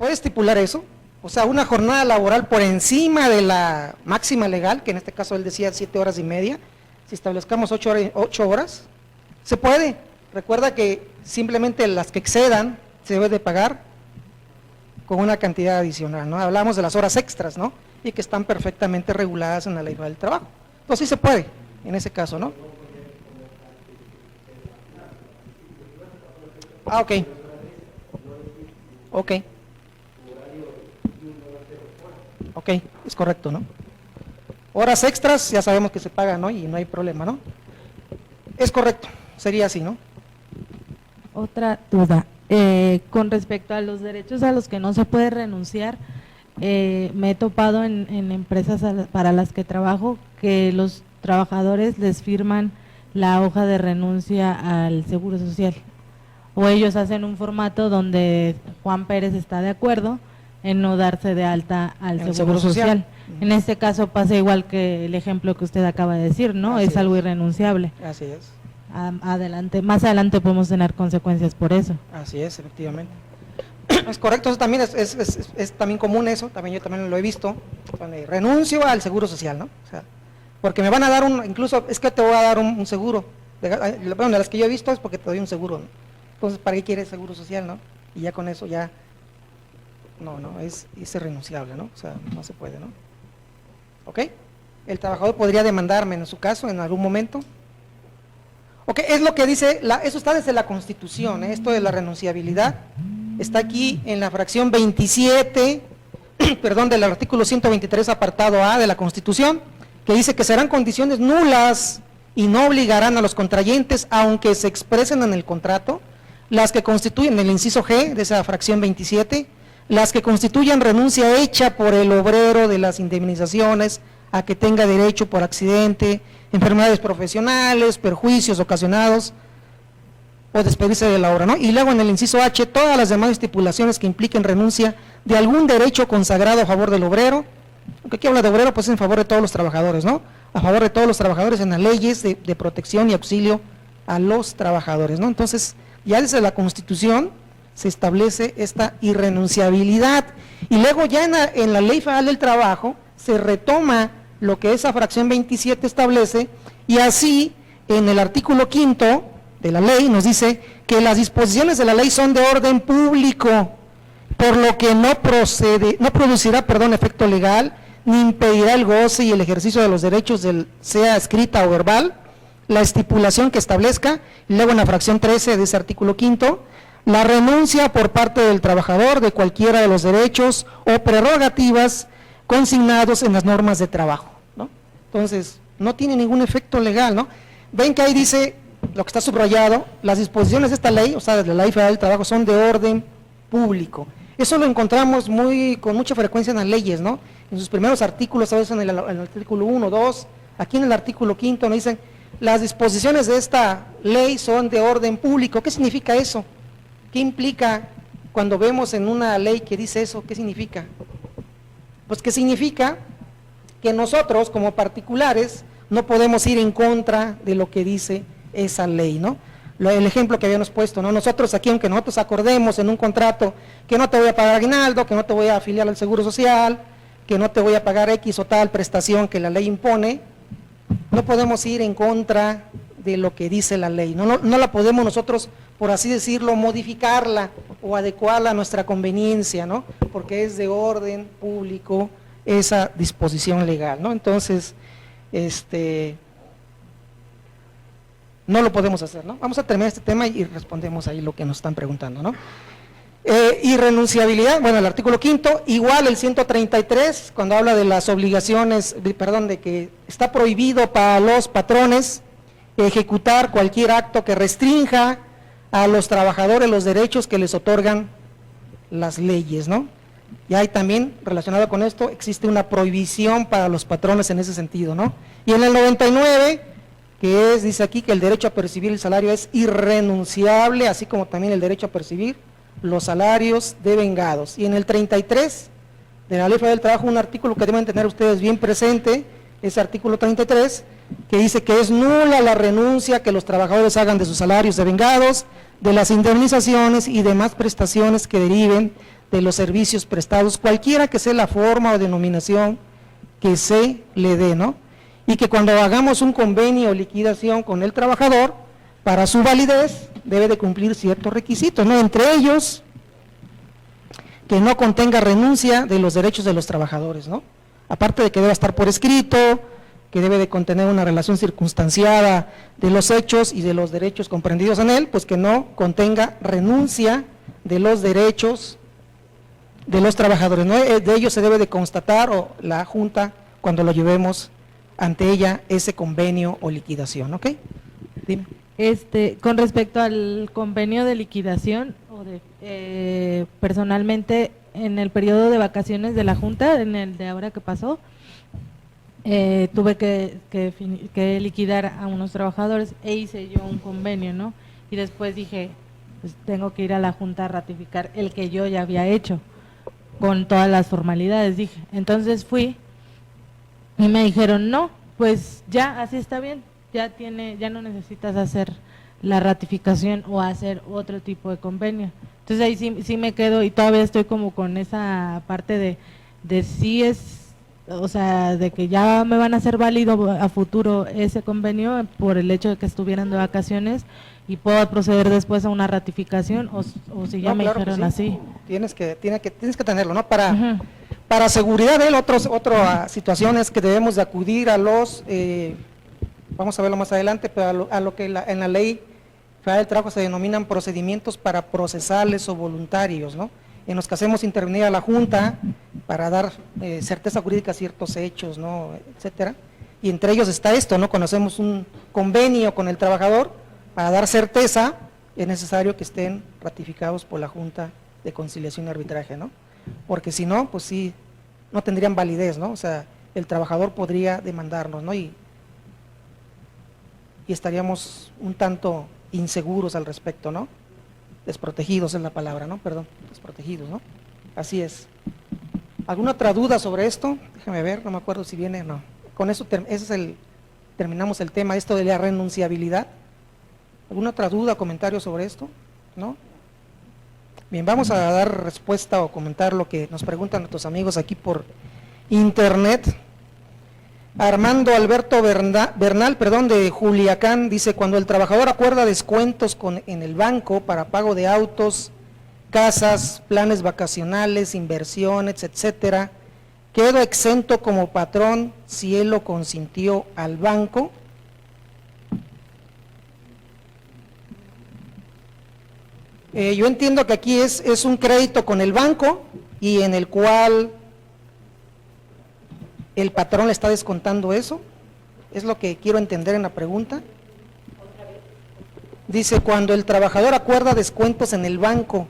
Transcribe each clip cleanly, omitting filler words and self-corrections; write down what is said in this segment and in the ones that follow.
puede estipular eso, o sea, una jornada laboral por encima de la máxima legal, que en este caso él decía 7 horas y media, si establezcamos 8 horas, se puede. Recuerda que simplemente las que excedan se debe de pagar con una cantidad adicional, ¿no? Hablamos de las horas extras, ¿no? Y que están perfectamente reguladas en la Ley Federal del Trabajo. Entonces sí se puede, en ese caso, ¿no? Ah, ok. Ok. Ok, es correcto, ¿no? Horas extras ya sabemos que se pagan, ¿no? Y no hay problema, ¿no? Es correcto, sería así, ¿no? Otra duda, con respecto a los derechos a los que no se puede renunciar, me he topado en empresas para las que trabajo que los trabajadores les firman la hoja de renuncia al Seguro Social, o ellos hacen un formato donde Juan Pérez está de acuerdo en no darse de alta al Seguro Social. En este caso pasa igual que el ejemplo que usted acaba de decir, ¿no? Así es algo es. Irrenunciable. Así es. Más adelante podemos tener consecuencias por eso. Así es, efectivamente. Es correcto, eso también es también común eso, también yo también lo he visto, donde renuncio al Seguro Social, ¿no? O sea, porque me van a dar incluso es que te voy a dar un seguro, bueno, de las que yo he visto es porque te doy un seguro, ¿no? Entonces, ¿para qué quieres Seguro Social, no? Y ya con eso ya, no, es irrenunciable, ¿no? O sea, no se puede, ¿no? ¿Ok? El trabajador podría demandarme en su caso en algún momento. Ok, es lo que dice, eso está desde la Constitución, esto de la renunciabilidad, está aquí en la fracción 27, perdón, del artículo 123 apartado A de la Constitución, que dice que serán condiciones nulas y no obligarán a los contrayentes, aunque se expresen en el contrato, las que constituyen el inciso G de esa fracción 27, las que constituyan renuncia hecha por el obrero de las indemnizaciones a que tenga derecho por accidente, enfermedades profesionales, perjuicios ocasionados o despedirse de la obra, ¿no? Y luego en el inciso H, todas las demás estipulaciones que impliquen renuncia de algún derecho consagrado a favor del obrero, aunque aquí habla de obrero, pues en favor de todos los trabajadores, ¿no? A favor de todos los trabajadores en las leyes de protección y auxilio a los trabajadores, ¿no? Entonces, ya desde la Constitución se establece esta irrenunciabilidad, y luego ya en la Ley Federal del Trabajo se retoma lo que esa fracción 27 establece, y así en el artículo 5 de la ley nos dice que las disposiciones de la ley son de orden público, por lo que no producirá efecto legal, ni impedirá el goce y el ejercicio de los derechos, sea escrita o verbal, la estipulación que establezca, y luego en la fracción 13 de ese artículo 5, la renuncia por parte del trabajador de cualquiera de los derechos o prerrogativas consignados en las normas de trabajo, ¿no? Entonces, no tiene ningún efecto legal, ¿no? Ven que ahí dice, lo que está subrayado, las disposiciones de esta ley, o sea, de la Ley Federal del Trabajo, son de orden público. Eso lo encontramos con mucha frecuencia en las leyes, ¿no? En sus primeros artículos, a veces en el artículo 1, 2, aquí en el artículo 5 nos dicen, las disposiciones de esta ley son de orden público. ¿Qué significa eso? ¿Qué implica cuando vemos en una ley que dice eso? ¿Qué significa? Pues que significa que nosotros como particulares no podemos ir en contra de lo que dice esa ley, ¿no? El ejemplo que habíamos puesto, ¿no? Nosotros aquí, aunque nosotros acordemos en un contrato que no te voy a pagar aguinaldo, que no te voy a afiliar al Seguro Social, que no te voy a pagar X o tal prestación que la ley impone, no podemos ir en contra de lo que dice la ley, no la podemos nosotros, por así decirlo, modificarla o adecuarla a nuestra conveniencia, ¿no? Porque es de orden público esa disposición legal, ¿no? Entonces, no lo podemos hacer, ¿no? Vamos a terminar este tema y respondemos ahí lo que nos están preguntando, ¿no? Irrenunciabilidad, bueno, el artículo 5, igual el 133, cuando habla de las obligaciones, de que está prohibido para los patrones ejecutar cualquier acto que restrinja a los trabajadores los derechos que les otorgan las leyes, ¿no? Y hay también, relacionado con esto, existe una prohibición para los patrones en ese sentido, ¿no? Y en el 99, dice aquí que el derecho a percibir el salario es irrenunciable, así como también el derecho a percibir los salarios devengados. Y en el 33 de la Ley Federal del Trabajo, un artículo que deben tener ustedes bien presente, es artículo 33, que dice que es nula la renuncia que los trabajadores hagan de sus salarios devengados, de las indemnizaciones y demás prestaciones que deriven de los servicios prestados, cualquiera que sea la forma o denominación que se le dé, ¿no? Y que cuando hagamos un convenio o liquidación con el trabajador, para su validez debe de cumplir ciertos requisitos, ¿no? Entre ellos, que no contenga renuncia de los derechos de los trabajadores, ¿no? Aparte de que debe estar por escrito, que debe de contener una relación circunstanciada de los hechos y de los derechos comprendidos en él, pues que no contenga renuncia de los derechos de los trabajadores, ¿no? De ello se debe de constatar, o la Junta, cuando lo llevemos ante ella, ese convenio o liquidación, ¿ok? Dime. Con respecto al convenio de liquidación, personalmente en el periodo de vacaciones de la Junta, en el de ahora que pasó, tuve que liquidar a unos trabajadores e hice yo un convenio, ¿no? Y después dije, pues tengo que ir a la Junta a ratificar el que yo ya había hecho, con todas las formalidades, dije. Entonces fui y me dijeron, no, pues ya, así está bien, ya no necesitas hacer la ratificación o hacer otro tipo de convenio. Entonces ahí sí me quedo y todavía estoy como con esa parte de si es, o sea, de que ya me van a hacer válido a futuro ese convenio por el hecho de que estuvieran de vacaciones y puedo proceder después a una ratificación o si ya No, me claro dijeron que sí. así. Tienes que tenerlo, ¿no? Para seguridad de él, otra situación es que debemos de acudir a los, vamos a verlo más adelante, pero a lo que en la ley federal del trabajo se denominan procedimientos para procesales o voluntarios, ¿no? En los que hacemos intervenir a la Junta para dar certeza jurídica a ciertos hechos, ¿no? Etcétera. Y entre ellos está esto, ¿no? Cuando hacemos un convenio con el trabajador, para dar certeza, es necesario que estén ratificados por la Junta de Conciliación y Arbitraje, ¿no? Porque si no, pues sí, no tendrían validez, ¿no? O sea, el trabajador podría demandarnos, ¿no? Y estaríamos un tanto inseguros al respecto, ¿no? Desprotegidos es la palabra, ¿no? Perdón, desprotegidos, ¿no? Así es. ¿Alguna otra duda sobre esto? Déjame ver, no me acuerdo si viene, no. Con eso terminamos el tema, esto de la renunciabilidad. ¿Alguna otra duda o comentario sobre esto? ¿No? Bien, vamos a dar respuesta o comentar lo que nos preguntan nuestros amigos aquí por internet. Armando Alberto Bernal, de Juliacán, dice, cuando el trabajador acuerda descuentos en el banco para pago de autos, casas, planes vacacionales, inversiones, etcétera, ¿quedo exento como patrón si él lo consintió al banco? Yo entiendo que aquí es un crédito con el banco y en el cual el patrón le está descontando eso, es lo que quiero entender en la pregunta. Dice, cuando el trabajador acuerda descuentos en el banco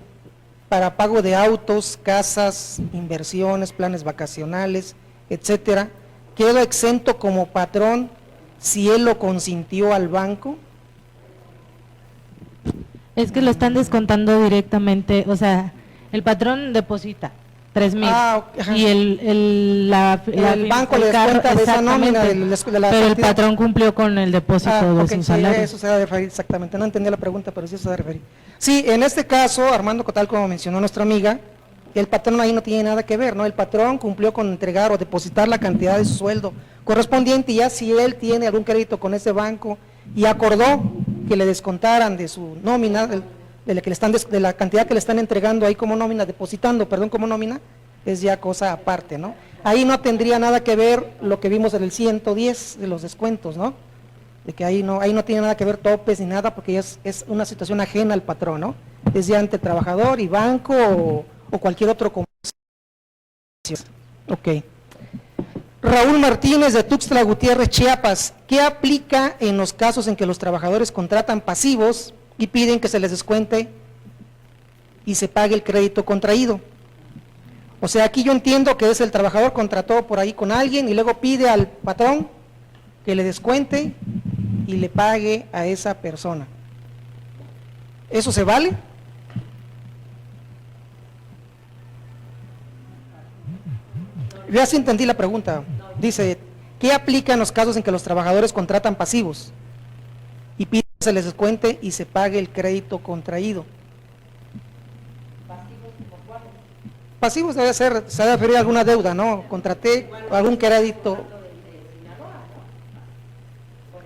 para pago de autos, casas, inversiones, planes vacacionales, etcétera, ¿quedo exento como patrón si él lo consintió al banco? Es que lo están descontando directamente, o sea, el patrón deposita 3,000 y el banco le descuenta de esa nómina de la pero cantidad. el patrón cumplió con el depósito de su salario. Eso se va a referir exactamente, no entendí la pregunta, pero sí se va a referir. Sí, en este caso, Armando, tal como mencionó nuestra amiga, el patrón ahí no tiene nada que ver, ¿no? El patrón cumplió con entregar o depositar la cantidad de su sueldo correspondiente, y ya si él tiene algún crédito con ese banco y acordó que le descontaran de su nómina, de la cantidad que le están entregando ahí como nómina, como nómina, es ya cosa aparte, ¿no? Ahí no tendría nada que ver lo que vimos en el 110 de los descuentos, ¿no? De que ahí no tiene nada que ver topes ni nada, porque es una situación ajena al patrón, ¿no? Es ya ante trabajador y banco o cualquier otro comercio. Ok. Raúl Martínez de Tuxtla Gutiérrez, Chiapas, ¿qué aplica en los casos en que los trabajadores contratan pasivos y piden que se les descuente y se pague el crédito contraído? O sea, aquí yo entiendo que es el trabajador contrató por ahí con alguien y luego pide al patrón que le descuente y le pague a esa persona. ¿Eso se vale? Ya sí entendí la pregunta. Dice, ¿qué aplica en los casos en que los trabajadores contratan pasivos y piden que se les descuente y se pague el crédito contraído? Pasivos debe ser, se debe referir a alguna deuda, ¿no? Contraté algún crédito.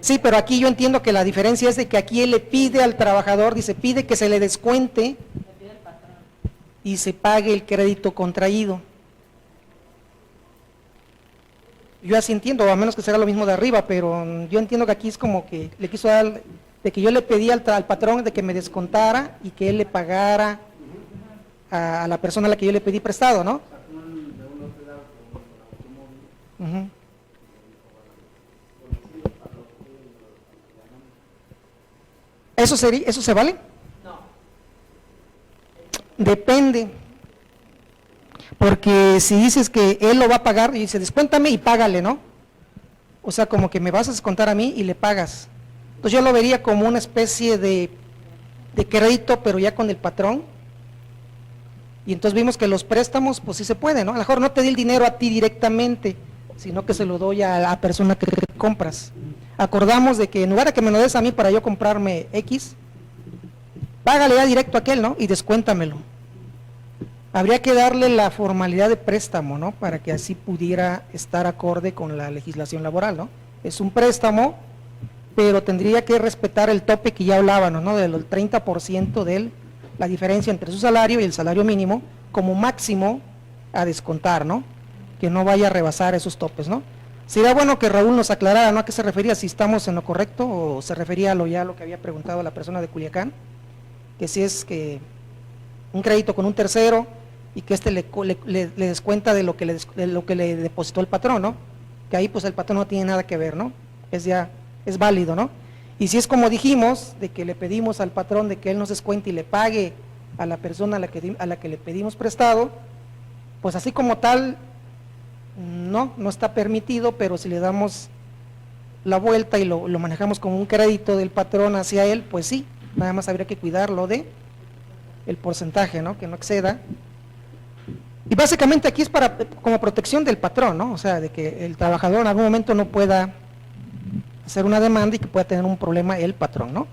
Sí, pero aquí yo entiendo que la diferencia es de que aquí él le pide al trabajador, dice, pide que se le descuente y se pague el crédito contraído. Yo así entiendo, a menos que sea lo mismo de arriba, pero yo entiendo que aquí es como que le quiso dar, de que yo le pedí al patrón de que me descontara y que él le pagara a la persona a la que yo le pedí prestado, ¿no? Uh-huh. ¿Eso se vale? No. Depende. Porque si dices que él lo va a pagar, y dice, descuéntame y págale, ¿no? O sea, como que me vas a descontar a mí y le pagas. Entonces yo lo vería como una especie de crédito, pero ya con el patrón. Y entonces vimos que los préstamos, pues sí se puede, ¿no? A lo mejor no te di el dinero a ti directamente, sino que se lo doy a la persona que compras. Acordamos de que en lugar de que me lo des a mí para yo comprarme X, págale ya directo a aquel, ¿no? Y descuéntamelo. Habría que darle la formalidad de préstamo, ¿no? Para que así pudiera estar acorde con la legislación laboral, ¿no? Es un préstamo, pero tendría que respetar el tope que ya hablábamos, ¿no? Del 30% de la diferencia entre su salario y el salario mínimo, como máximo a descontar, ¿no? Que no vaya a rebasar esos topes, ¿no? Sería bueno que Raúl nos aclarara, ¿no? ¿A qué se refería? Si estamos en lo correcto o se refería a lo que había preguntado la persona de Culiacán, que si es que un crédito con un tercero y que le descuenta de lo que le depositó el patrón, ¿no? Que ahí pues el patrón no tiene nada que ver, ¿no? Es válido, ¿no? Y si es como dijimos, de que le pedimos al patrón de que él nos descuente y le pague a la persona a la que le pedimos prestado, pues así como tal, no está permitido, pero si le damos la vuelta y lo manejamos como un crédito del patrón hacia él, pues sí, nada más habría que cuidarlo de el porcentaje, ¿no? Que no exceda. Y básicamente aquí es como protección del patrón, ¿no? O sea, de que el trabajador en algún momento no pueda hacer una demanda y que pueda tener un problema el patrón, ¿no?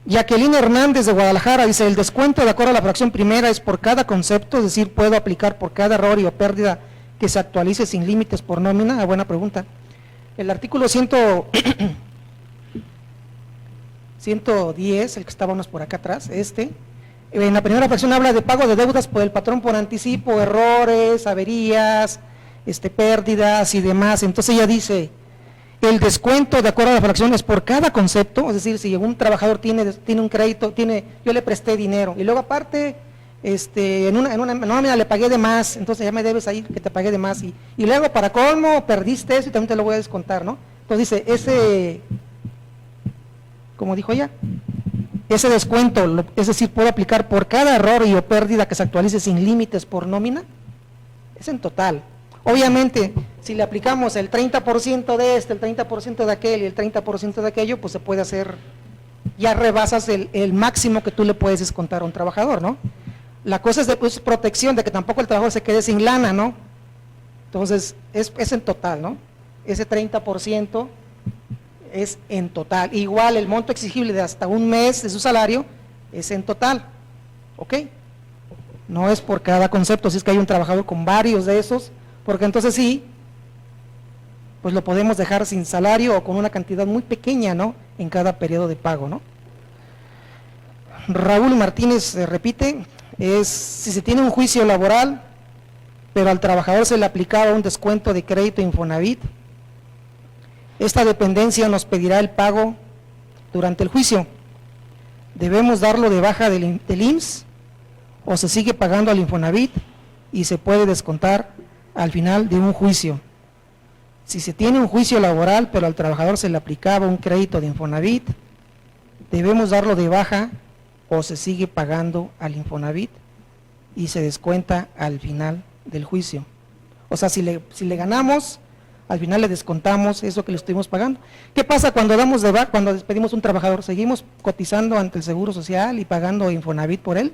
Jacqueline Hernández de Guadalajara dice, el descuento de acuerdo a la fracción primera es por cada concepto, es decir, puedo aplicar por cada error y o pérdida que se actualice sin límites por nómina. Buena pregunta. El artículo 110, el que estábamos por acá atrás, en la primera fracción habla de pago de deudas por el patrón por anticipo, errores, averías, pérdidas y demás. Entonces ella dice, el descuento de acuerdo a la fracción es por cada concepto, es decir, si un trabajador tiene un crédito, yo le presté dinero y luego aparte en una nómina le pagué de más, entonces ya me debes ahí que te pagué de más y luego para colmo perdiste eso y también te lo voy a descontar, ¿no? Entonces dice, como dijo ella, ese descuento, es decir, puedo aplicar por cada error y o pérdida que se actualice sin límites por nómina, es en total. Obviamente, si le aplicamos el 30% de el 30% de aquel y el 30% de aquello, pues se puede hacer, ya rebasas el máximo que tú le puedes descontar a un trabajador, ¿no? La cosa es de protección, de que tampoco el trabajador se quede sin lana, ¿no? Entonces, es en total, ¿no? Ese 30% es en total. Igual el monto exigible de hasta un mes de su salario es en total, ¿ok? No es por cada concepto, si es que hay un trabajador con varios de esos, porque entonces sí, pues lo podemos dejar sin salario o con una cantidad muy pequeña, ¿no? En cada periodo de pago, ¿no? Raúl Martínez repite, si se tiene un juicio laboral, pero al trabajador se le aplicaba un descuento de crédito Infonavit, esta dependencia nos pedirá el pago durante el juicio. ¿Debemos darlo de baja del IMSS o se sigue pagando al Infonavit y se puede descontar al final de un juicio? Si se tiene un juicio laboral, pero al trabajador se le aplicaba un crédito de Infonavit, ¿debemos darlo de baja o se sigue pagando al Infonavit y se descuenta al final del juicio? O sea, si le ganamos, al final le descontamos eso que le estuvimos pagando. ¿Qué pasa cuando damos de baja, cuando despedimos un trabajador? ¿Seguimos cotizando ante el Seguro Social y pagando Infonavit por él?